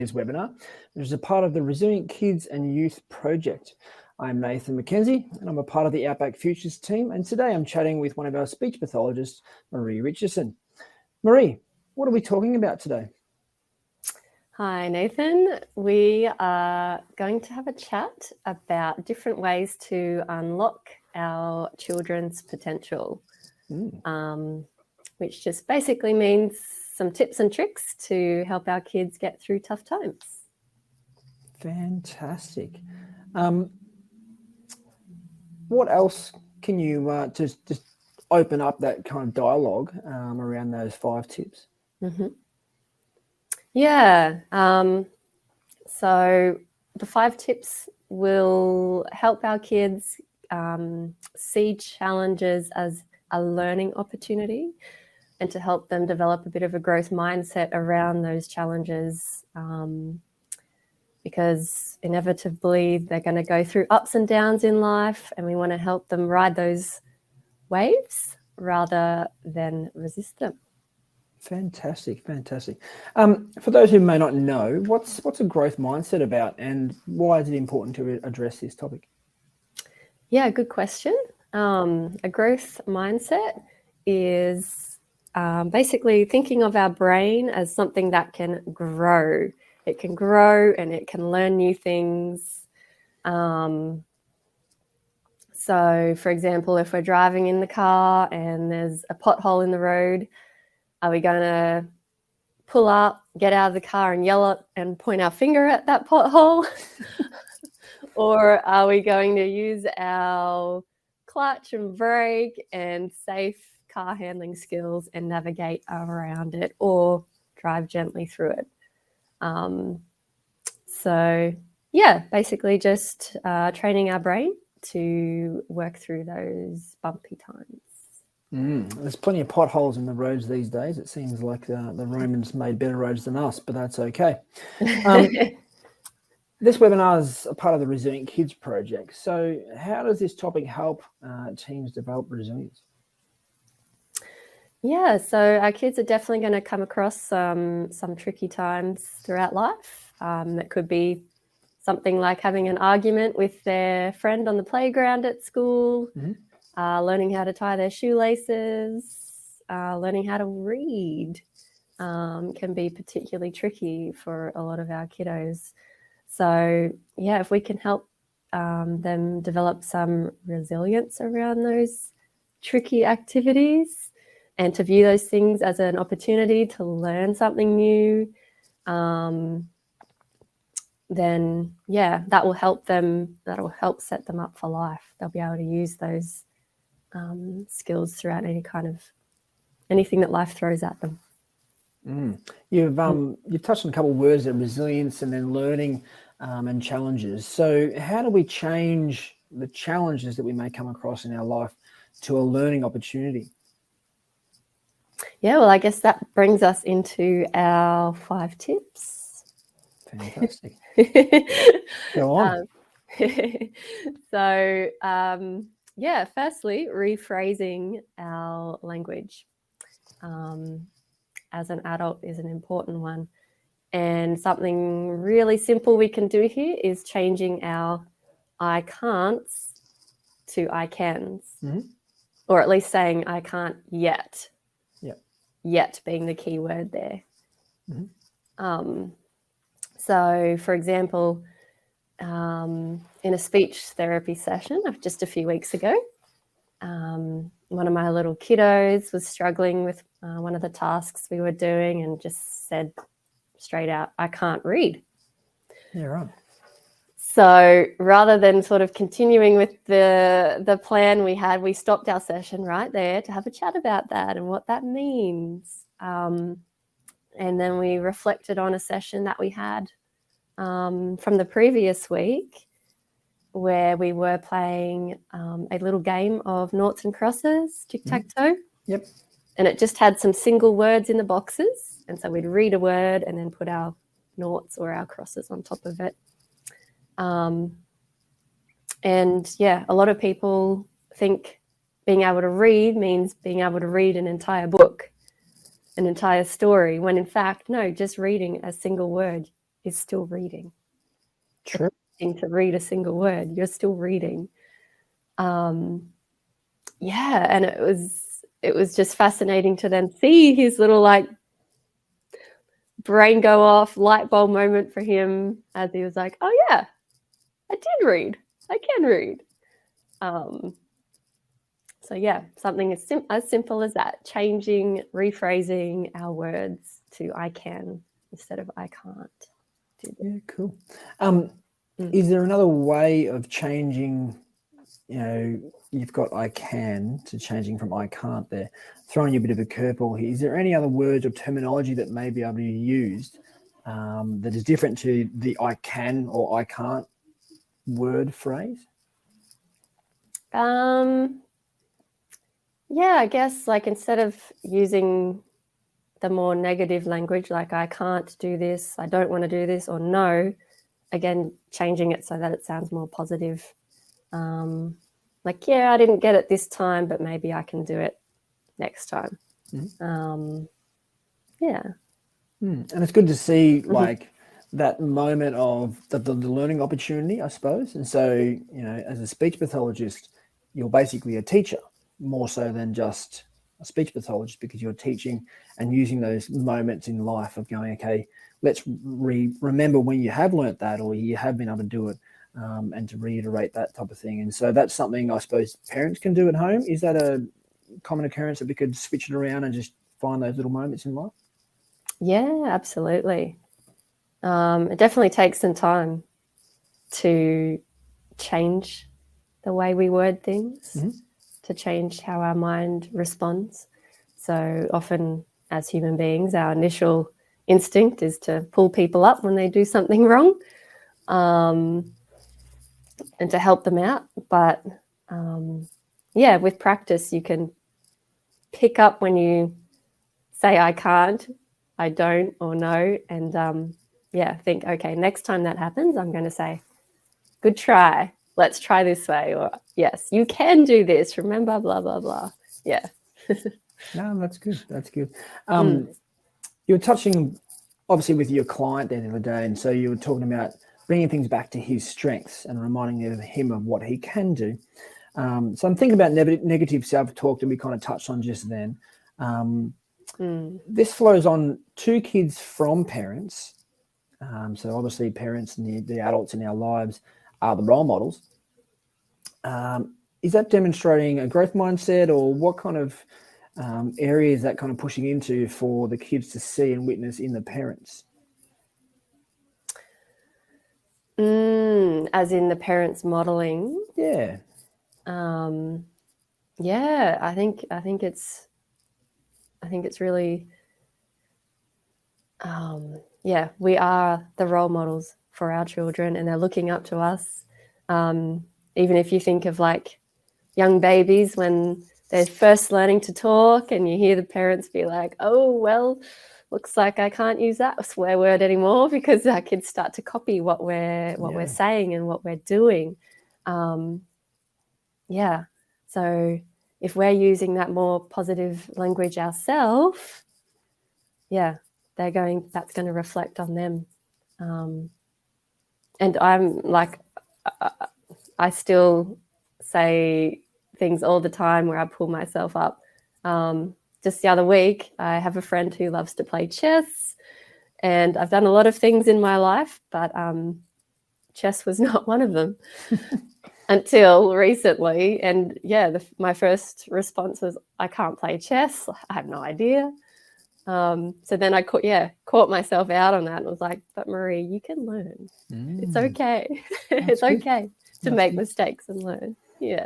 This webinar, which is a part of the Resilient Kids and Youth Project. I'm Nathan McKenzie, and I'm a part of the Outback Futures team, and today I'm chatting with one of our speech pathologists, Maree Richardson. Maree, what are we talking about today? Hi, Nathan. We are going to have a chat about different ways to unlock our children's potential, which just basically means some tips and tricks to help our kids get through tough times. Fantastic. What else can you just open up that kind of dialogue around those 5 tips? Mm-hmm. Yeah. So the 5 tips will help our kids see challenges as a learning opportunity and to help them develop a bit of a growth mindset around those challenges, because inevitably they're going to go through ups and downs in life, and we want to help them ride those waves rather than resist them. Fantastic. For those who may not know, what's a growth mindset about, and why is it important to address this topic? Yeah, good question. A growth mindset is basically thinking of our brain as something that can grow. It can grow and it can learn new things. So, for example, if we're driving in the car and there's a pothole in the road, are we going to pull up, get out of the car and yell at and point our finger at that pothole? Or are we going to use our clutch and brake and safe car handling skills and navigate around it or drive gently through it? So, yeah, basically just training our brain to work through those bumpy times. There's plenty of potholes in the roads these days. It seems like the Romans made better roads than us, but that's okay. This webinar is a part of the Resilient Kids project. So how does this topic help teams develop resilience? Yeah, so our kids are definitely going to come across some tricky times throughout life. That could be something like having an argument with their friend on the playground at school, learning how to tie their shoelaces, learning how to read can be particularly tricky for a lot of our kiddos. So, yeah, if we can help them develop some resilience around those tricky activities and to view those things as an opportunity to learn something new, then, yeah, that will help them, that will help set them up for life. They'll be able to use those skills throughout anything that life throws at them. You've touched on a couple of words there, resilience and then learning and challenges. So how do we change the challenges that we may come across in our life to a learning opportunity? Yeah, well, I guess that brings us into our 5 tips. Fantastic. Go on. So, yeah, firstly, rephrasing our language as an adult is an important one. And something really simple we can do here is changing our I can'ts to I cans, or at least saying I can't yet. Yet being the key word there. So, for example, in a speech therapy session of just a few weeks ago, one of my little kiddos was struggling with one of the tasks we were doing and just said straight out, I can't read. Yeah, right. So rather than sort of continuing with the plan we had, we stopped our session right there to have a chat about that and what that means. And then we reflected on a session that we had from the previous week where we were playing a little game of noughts and crosses, tic-tac-toe. Yep. And it just had some single words in the boxes. And so we'd read a word and then put our noughts or our crosses on top of it. And yeah, a lot of people think being able to read means being able to read an entire book, an entire story, when in fact, no, just reading a single word is still reading. True. To read a single word, you're still reading. And it was just fascinating to then see his little like brain go off, light bulb moment for him as he was like, oh yeah, I did read. I can read. So yeah, something as simple as that, rephrasing our words to I can instead of I can't. Yeah, cool. Is there another way of changing, you've got I can to changing from I can't there, throwing you a bit of a curveball here. Is there any other words or terminology that may be able to be used that is different to the I can or I can't word phrase? Yeah, I guess like instead of using the more negative language, like I can't do this, I don't want to do this, or no, again, changing it so that it sounds more positive. Like, yeah, I didn't get it this time, but maybe I can do it next time. Mm-hmm. Yeah. And it's good to see like that moment of the learning opportunity, I suppose. And so, as a speech pathologist, you're basically a teacher more so than just a speech pathologist, because you're teaching and using those moments in life of going, okay, let's remember when you have learnt that or you have been able to do it, and to reiterate that type of thing. And so that's something I suppose parents can do at home. Is that a common occurrence that we could switch it around and just find those little moments in life? Yeah, absolutely. It definitely takes some time to change the way we word things, to change how our mind responds. So often as human beings, our initial instinct is to pull people up when they do something wrong, and to help them out. But with practice, you can pick up when you say I can't, I don't, or no, and think, okay, next time that happens, I'm going to say, good try. Let's try this way. Or yes, you can do this. Remember, blah, blah, blah. Yeah. No, that's good. That's good. You're touching obviously with your client the other day. And so you were talking about bringing things back to his strengths and reminding him of what he can do. So I'm thinking about negative self-talk that we kind of touched on just then. This flows on to kids from parents. So obviously parents and the adults in our lives are the role models. Is that demonstrating a growth mindset, or what kind of area is that kind of pushing into for the kids to see and witness in the parents? As in the parents modeling? Yeah. I think it's really, we are the role models for our children, and they're looking up to us. Even if you think of like young babies when they're first learning to talk, and you hear the parents be like, oh, well, looks like I can't use that swear word anymore, because our kids start to copy what we're saying and what we're doing. So if we're using that more positive language ourselves, that's going to reflect on them. And I'm like, I still say things all the time where I pull myself up. Just the other week, I have a friend who loves to play chess, and I've done a lot of things in my life, but chess was not one of them until recently. And my first response was, I can't play chess. I have no idea. So then I caught myself out on that and was like, but Maree, you can learn. It's okay. It's okay to make mistakes and learn. Yeah.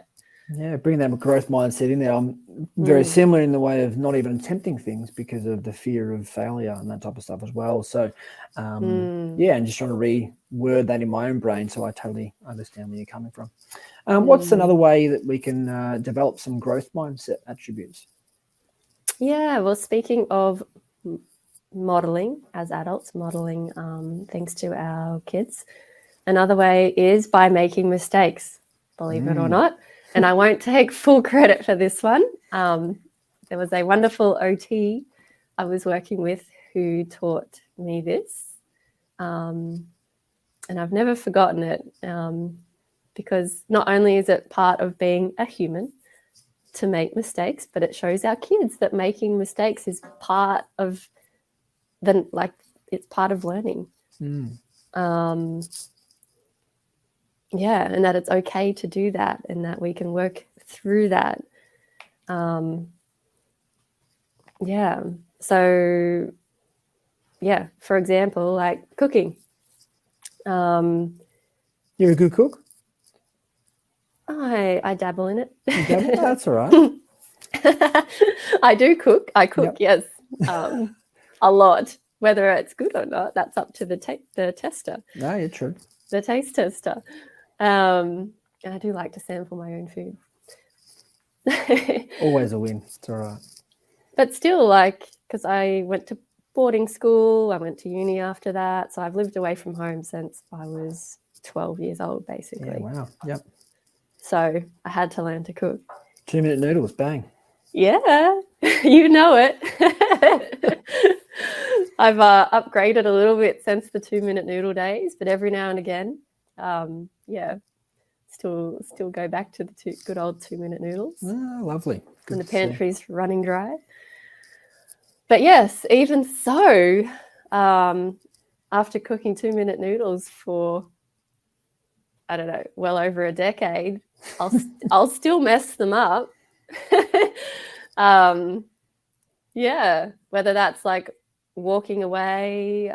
Yeah, bringing that growth mindset in there. I'm very similar in the way of not even attempting things because of the fear of failure and that type of stuff as well. So, and just trying to reword that in my own brain, so I totally understand where you're coming from. What's another way that we can develop some growth mindset attributes? Yeah, well, speaking of modeling as adults, modeling things to our kids, another way is by making mistakes, believe it or not. And I won't take full credit for this one. There was a wonderful OT I was working with who taught me this. And I've never forgotten it, because not only is it part of being a human to make mistakes, but it shows our kids that making mistakes is part of it's part of learning. Yeah, and that it's okay to do that, and that we can work through that. Yeah. So, yeah, for example, like cooking. You're a good cook? I dabble in it. You dabble? Oh, that's all right. I do cook. I cook, Yep. yes, a lot. Whether it's good or not, that's up to the tester. No, you're true. The taste tester. And I do like to sample my own food. Always a win. It's all right. But still, like, because I went to boarding school, I went to uni after that. So I've lived away from home since I was 12 years old, basically. Yeah, wow. Yep. So I had to learn to cook. 2-minute noodles, bang. Yeah, you know it. I've upgraded a little bit since the 2-minute noodle days, but every now and again, yeah, still go back to the good old 2-minute noodles. Oh, lovely. When the pantry's running dry. But yes, even so, after cooking 2-minute noodles for, I don't know, well over a decade, I'll still mess them up. Yeah, whether that's like walking away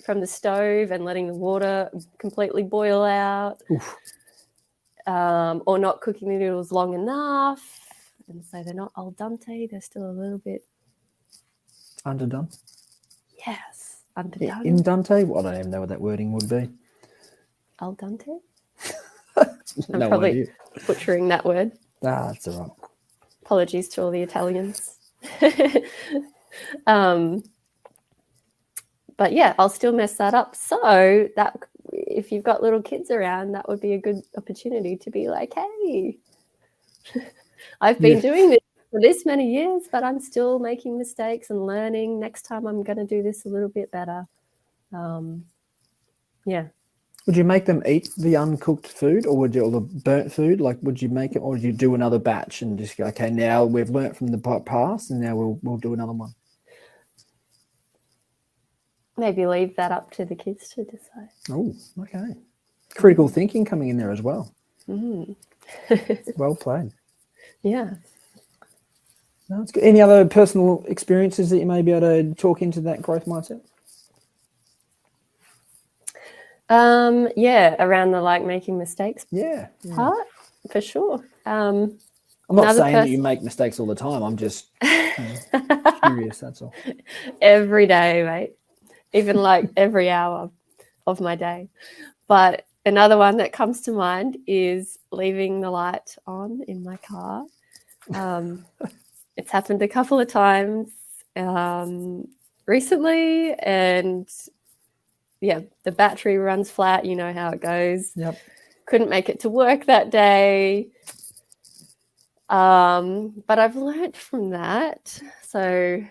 from the stove and letting the water completely boil out, or not cooking the noodles long enough, and so they're not al dente, they're still a little bit underdone. Yes, underdone. In dente? Well, I don't even know what that wording would be. Al dente? No I'm probably idea. butchering that word. That's all right. Apologies to all the Italians. But yeah, I'll still mess that up. So that if you've got little kids around, that would be a good opportunity to be like, hey, I've been doing this for this many years, but I'm still making mistakes and learning. Next time I'm going to do this a little bit better. Yeah. Would you make them eat the uncooked food, or the burnt food? Like, would you make it, or would you do another batch and just go, okay, now we've learnt from the past, and now we'll do another one? Maybe leave that up to the kids to decide. Oh, okay. Critical thinking coming in there as well. Well played. Yeah. No, that's good. Any other personal experiences that you may be able to talk into that growth mindset? Yeah, around the like making mistakes part, for sure. I'm not saying that you make mistakes all the time. I'm just curious, that's all. Every day, mate. Even like every hour of my day. But another one that comes to mind is leaving the light on in my car. It's happened a couple of times recently, and yeah, the battery runs flat. You know how it goes. Yep. Couldn't make it to work that day. But I've learnt from that. So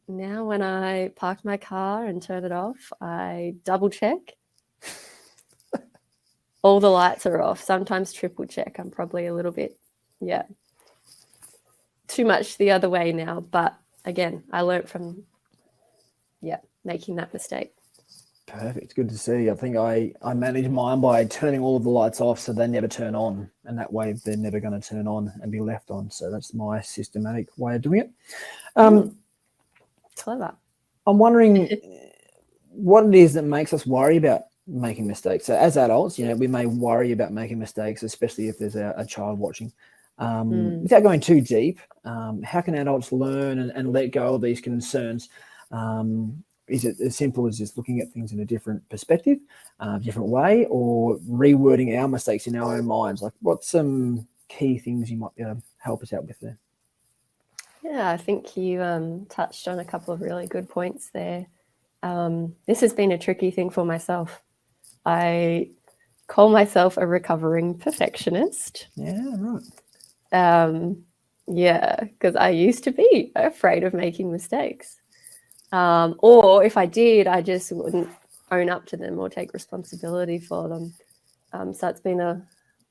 now when I park my car and turn it off, I double check. All the lights are off. Sometimes triple check. I'm probably a little bit, too much the other way now. But again, I learnt from, making that mistake. Perfect. Good to see. I think I manage mine by turning all of the lights off so they never turn on, and that way they're never going to turn on and be left on. So that's my systematic way of doing it. Clever. I'm wondering what it is that makes us worry about making mistakes. So as adults, we may worry about making mistakes, especially if there's a child watching. Without going too deep, how can adults learn and let go of these concerns? Is it as simple as just looking at things in a different perspective, different way, or rewording our mistakes in our own minds? Like, what's some key things you might be able to help us out with there? Yeah, I think you touched on a couple of really good points there. This has been a tricky thing for myself. I call myself a recovering perfectionist. Yeah, right. Because I used to be afraid of making mistakes. Or if I did, I just wouldn't own up to them or take responsibility for them. So it's been a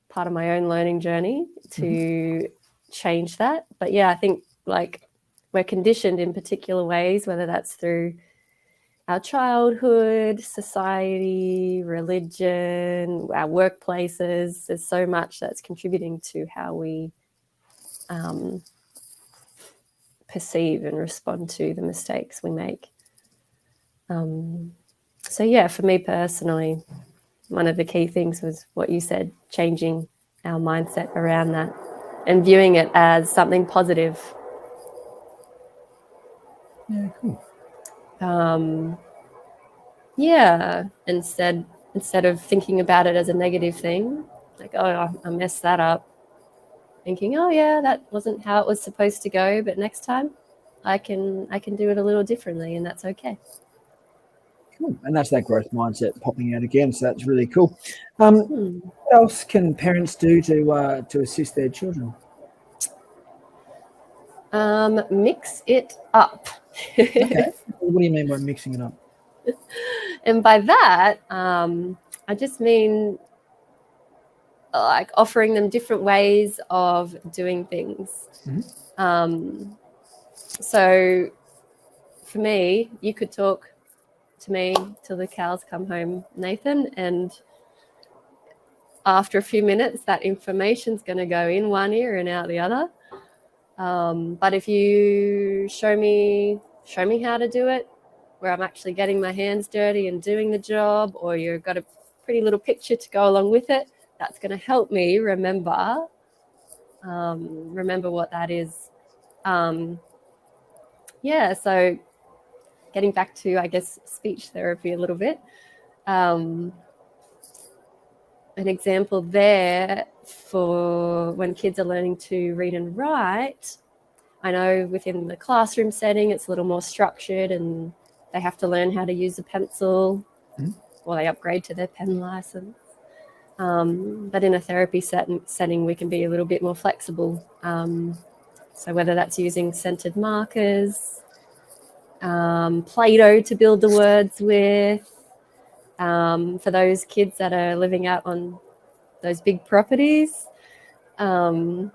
part of my own learning journey to change that. But yeah, I think like we're conditioned in particular ways, whether that's through our childhood, society, religion, our workplaces. There's so much that's contributing to how we perceive and respond to the mistakes we make. So yeah, for me personally, one of the key things was what you said, changing our mindset around that and viewing it as something positive. Yeah, cool. Yeah, instead of thinking about it as a negative thing, like, oh, I messed that up, thinking, oh yeah, that wasn't how it was supposed to go, but next time I can do it a little differently, and that's okay. Cool. And that's that growth mindset popping out again. So that's really cool. What else can parents do to assist their children? Mix it up. Okay. What do you mean by mixing it up? And by that, I just mean like offering them different ways of doing things. So for me, you could talk to me till the cows come home, Nathan, and after a few minutes, that information's going to go in one ear and out the other. But if you show me how to do it, where I'm actually getting my hands dirty and doing the job, or you've got a pretty little picture to go along with it, that's going to help me remember what that is. Yeah, so getting back to, I guess, speech therapy a little bit. An example there for when kids are learning to read and write, I know within the classroom setting, it's a little more structured and they have to learn how to use a pencil or they upgrade to their pen license. But in a therapy setting, we can be a little bit more flexible. So whether that's using scented markers, Play-Doh to build the words with, for those kids that are living out on those big properties, I've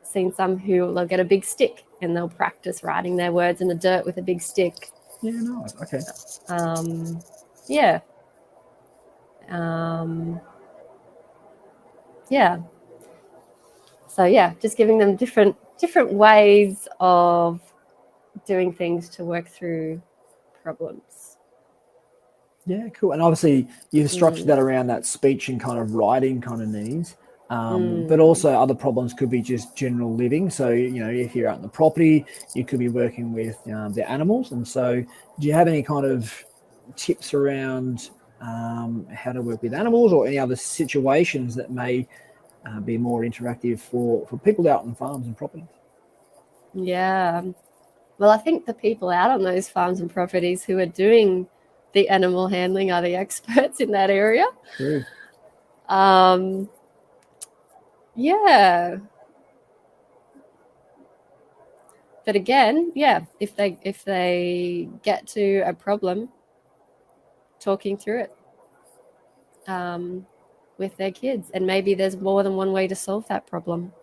seen some who they'll get a big stick and they'll practice writing their words in the dirt with a big stick. Yeah, nice. Okay. Yeah. Yeah. So yeah, just giving them different ways of doing things to work through problems. Yeah, cool. And obviously you've structured that around that speech and kind of writing kind of needs. But also other problems could be just general living. So, you know, if you're out in the property, you could be working with the animals. And so do you have any kind of tips around how to work with animals or any other situations that may be more interactive for people out on farms and properties? Yeah. Well, I think the people out on those farms and properties who are doing the animal handling are the experts in that area. True. Yeah. But again, yeah, if they get to a problem, talking through it with their kids, and maybe there's more than one way to solve that problem.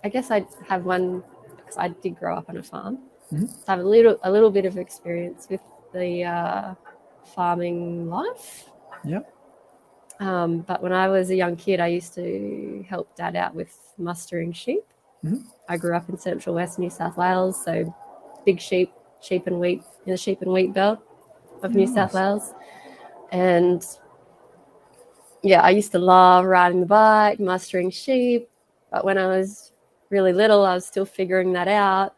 I guess I have one because I did grow up on a farm. So I have a little bit of experience with the farming life. Yep. But when I was a young kid, I used to help Dad out with mustering sheep. I grew up in central west New South Wales, so big sheep and wheat, in the sheep and wheat belt of New South Wales. And yeah, I used to love riding the bike, mustering sheep. But when I was really little, I was still figuring that out.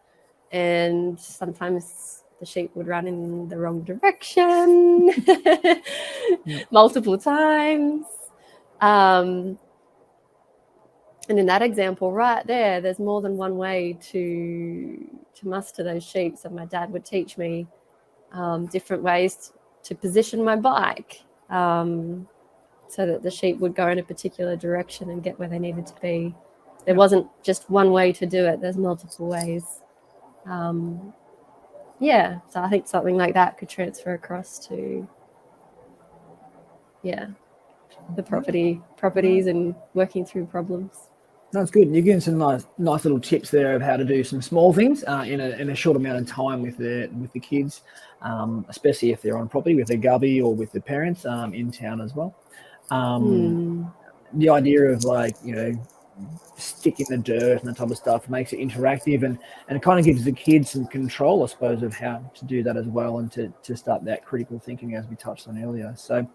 And sometimes the sheep would run in the wrong direction multiple times. And in that example right there, there's more than one way to muster those sheep. So my dad would teach me different ways to position my bike so that the sheep would go in a particular direction and get where they needed to be. There wasn't just one way to do it. There's multiple ways. yeah, so I think something like that could transfer across to, the properties and working through problems. That's good. You're giving some nice little tips there of how to do some small things in a short amount of time with the kids, especially if they're on property with their gubby or with their parents in town as well. The idea of like, stick in the dirt and that type of stuff makes it interactive and it kind of gives the kids some control, I suppose, of how to do that as well and to start that critical thinking as we touched on earlier. So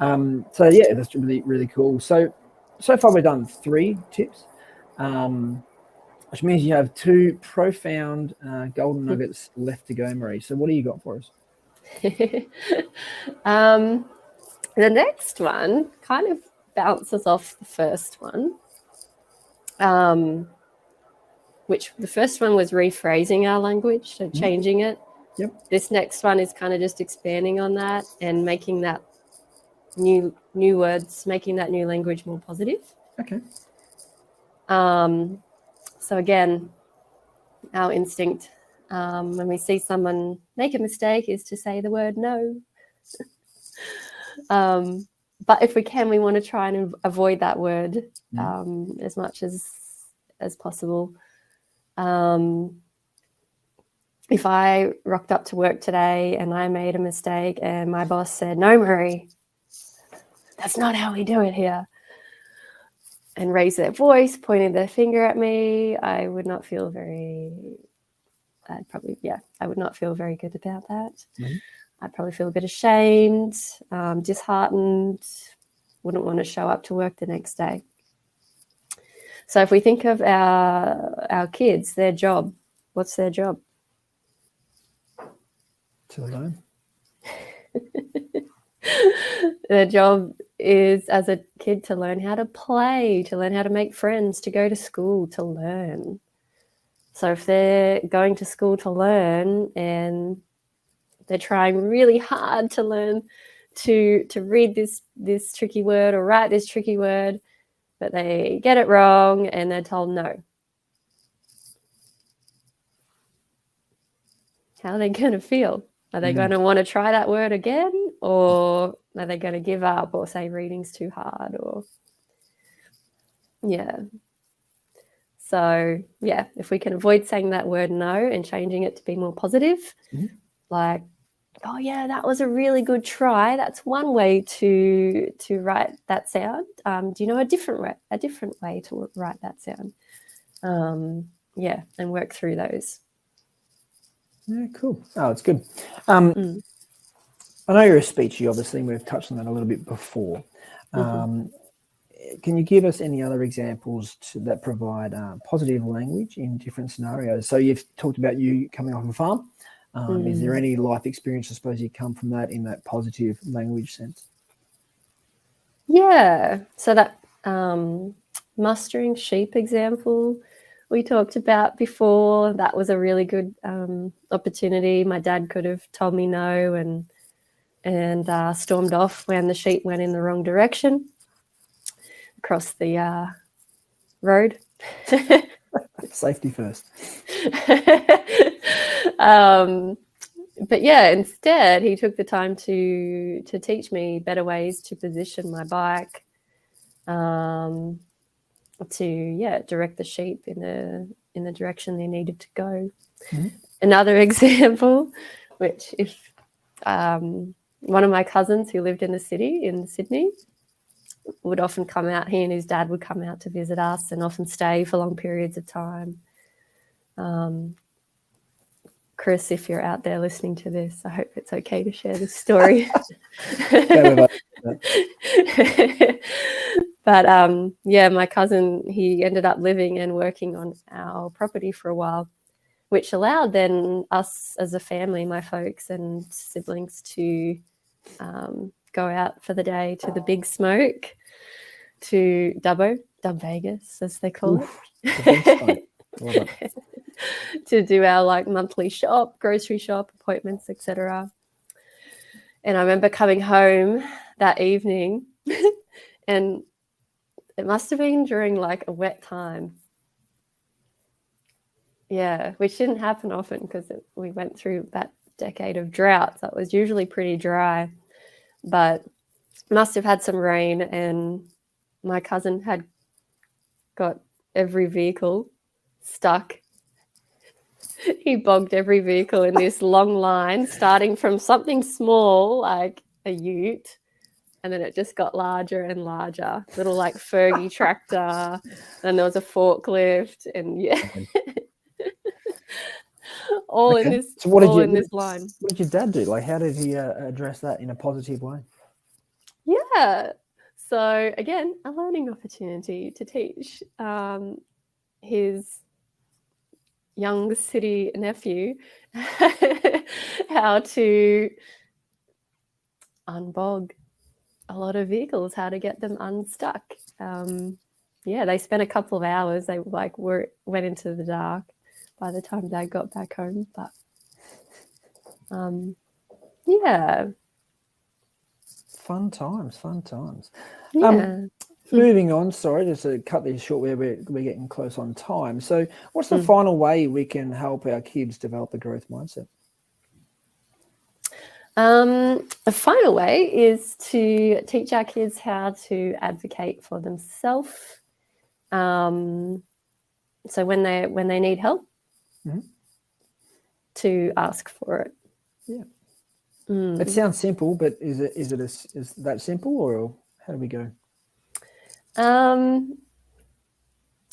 yeah, that's really, really cool. So far we've done 3 tips, which means you have 2 profound golden nuggets left to go, Maree. So what do you got for us? The next one kind of bounces off the first one, which the first one was rephrasing our language, so changing it. Yep. This next one is kind of just expanding on that and making that new words, making that new language more positive. Okay. So again, our instinct when we see someone make a mistake is to say the word no. But if we can, we want to try and avoid that word as much as possible. If I rocked up to work today and I made a mistake and my boss said, "No, Maree, that's not how we do it here," and raised their voice, pointed their finger at me, I would not feel very good about that. I'd probably feel a bit ashamed, disheartened, wouldn't want to show up to work the next day. So if we think of our kids, their job, what's their job? To learn. Their job is, as a kid, to learn how to play, to learn how to make friends, to go to school, to learn. So if they're going to school to learn and they're trying really hard to learn to read this tricky word or write this tricky word, but they get it wrong and they're told no, how are they going to feel? Are they going to want to try that word again, or are they going to give up or say reading's too hard? Or so if we can avoid saying that word no and changing it to be more positive, like, "Oh yeah, that was a really good try." That's one way to write that sound. Do you know a different way to write that sound? And work through those. Yeah, cool. Oh, it's good. I know you're a speechy, obviously, and we've touched on that a little bit before. Can you give us any other examples that provide positive language in different scenarios? So you've talked about you coming off a farm. Is there any life experience, I suppose, you come from that in that positive language sense? Yeah. So that mustering sheep example we talked about before, that was a really good opportunity. My dad could have told me no and stormed off when the sheep went in the wrong direction across the road. Safety first. But yeah, instead he took the time to teach me better ways to position my bike, to direct the sheep in the direction they needed to go. Another example, which if one of my cousins who lived in Sydney, would often come out, he and his dad would come out to visit us and often stay for long periods of time. Chris, if you're out there listening to this, I hope it's okay to share this story. But my cousin, he ended up living and working on our property for a while, which allowed then us as a family, my folks and siblings, to go out for the day to the Big Smoke, to Dub Vegas, as they call it. To do our monthly grocery shop appointments, etc. And I remember coming home that evening and it must have been during a wet time. Yeah, which didn't happen often because we went through that decade of drought, so it was usually pretty dry, but must have had some rain, and my cousin had got every vehicle stuck. He bogged every vehicle in this long line, starting from something small like a ute, and then it just got larger and larger. Little like Fergie tractor, then there was a forklift, and yeah, all in this, So what in this line. What did your dad do? Like, how did he address that in a positive way? Yeah. So again, a learning opportunity to teach his young city nephew how to unbog a lot of vehicles, how to get them unstuck. Yeah, they spent a couple of hours. They went into the dark by the time Dad got back home. But yeah, fun times. yeah. Moving on, sorry, just to cut this short, we're getting close on time. So what's the final way we can help our kids develop a growth mindset? The final way is to teach our kids how to advocate for themselves. So when they need help, to ask for it. Yeah. It sounds simple, but is that simple, or how do we go?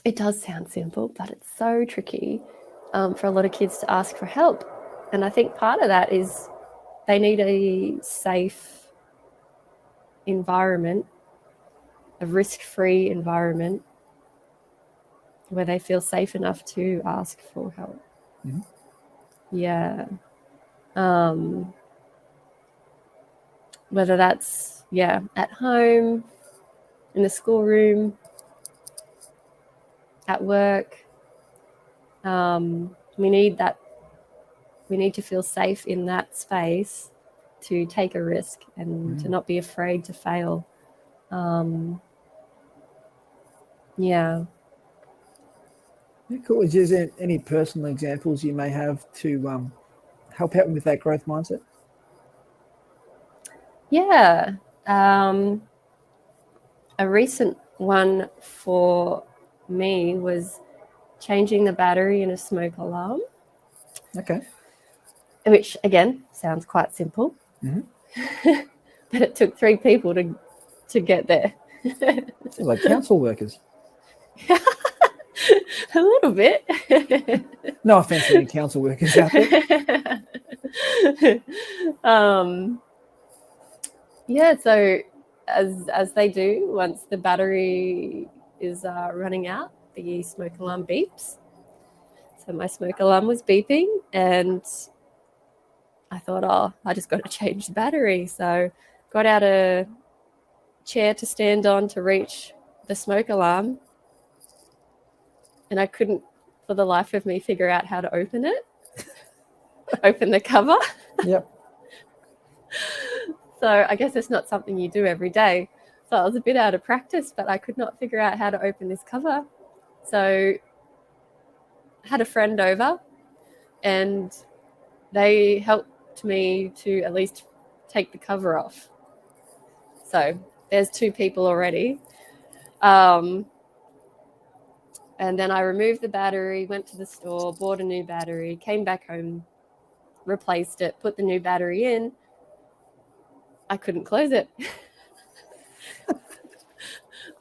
It does sound simple, but it's so tricky for a lot of kids to ask for help. And I think part of that is they need a safe environment, a risk-free environment where they feel safe enough to ask for help. Yeah. Whether that's, at home, in the schoolroom, at work. We need to feel safe in that space to take a risk and to not be afraid to fail. Yeah, cool. Is there any personal examples you may have to help out with that growth mindset? Yeah. A recent one for me was changing the battery in a smoke alarm. Okay. Which, again, sounds quite simple. But it took 3 people to get there. Sounds like council workers. A little bit. No offense to any council workers out there. Yeah, so as they do, once the battery is running out, the smoke alarm beeps. So my smoke alarm was beeping, and I thought, I just got to change the battery. So got out a chair to stand on to reach the smoke alarm, and I couldn't for the life of me figure out how to open it. Open the cover. Yep. So I guess it's not something you do every day. So I was a bit out of practice, but I could not figure out how to open this cover. So I had a friend over, and they helped me to at least take the cover off. So there's 2 people already. And then I removed the battery, went to the store, bought a new battery, came back home, replaced it, put the new battery in. I couldn't close it.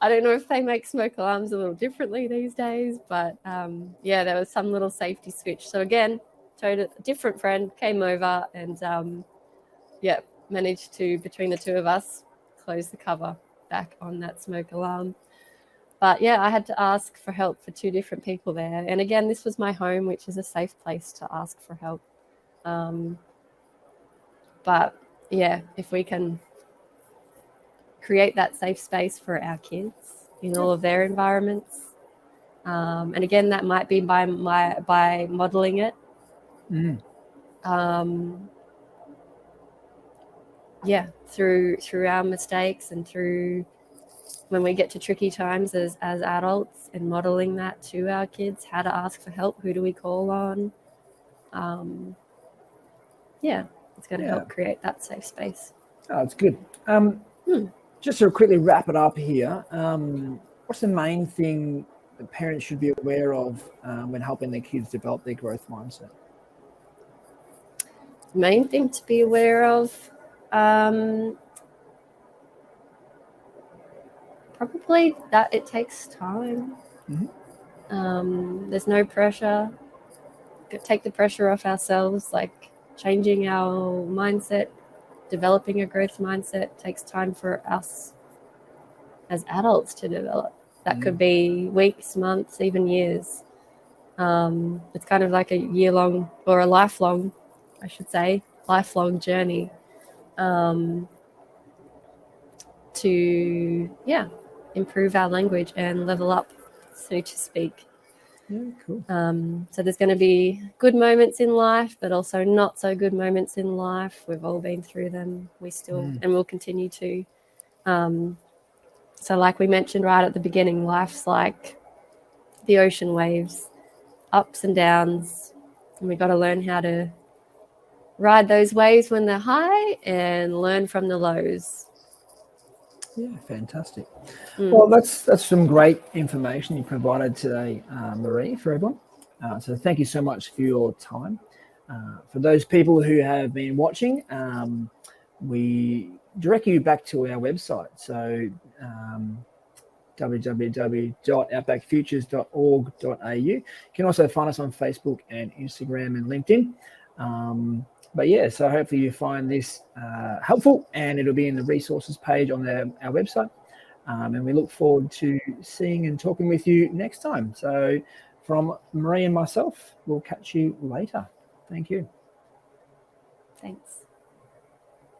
I don't know if they make smoke alarms a little differently these days, but there was some little safety switch. So again, a different friend came over and managed to, between the 2 of us, close the cover back on that smoke alarm. But yeah, I had to ask for help for 2 different people there. And again, this was my home, which is a safe place to ask for help. But yeah, if we can create that safe space for our kids in all of their environments. And again, that might be by modeling it. Through our mistakes and through when we get to tricky times as adults, and modeling that to our kids, how to ask for help, who do we call on. It's going to help create that safe space. Oh, it's good. Just to quickly wrap it up here, what's the main thing that parents should be aware of when helping their kids develop their growth mindset? Main thing to be aware of, probably that it takes time. There's no pressure. Take the pressure off ourselves, like changing our mindset, developing a growth mindset takes time for us as adults to develop. That could be weeks, months, even years. It's kind of like a year-long, or a lifelong, I should say, lifelong journey to improve our language and level up, so to speak. Yeah, cool. So there's going to be good moments in life, but also not so good moments in life. We've all been through them. We still and will continue to. So like we mentioned right at the beginning, life's like the ocean waves, ups and downs, and we've got to learn how to ride those waves when they're high and learn from the lows. Yeah, fantastic. Well, that's some great information you provided today, Maree, for everyone. So thank you so much for your time. For those people who have been watching, we direct you back to our website. So www.outbackfutures.org.au. You can also find us on Facebook and Instagram and LinkedIn. So hopefully you find this helpful, and it'll be in the resources page on our website. And we look forward to seeing and talking with you next time. So from Maree and myself, we'll catch you later. Thank you. Thanks.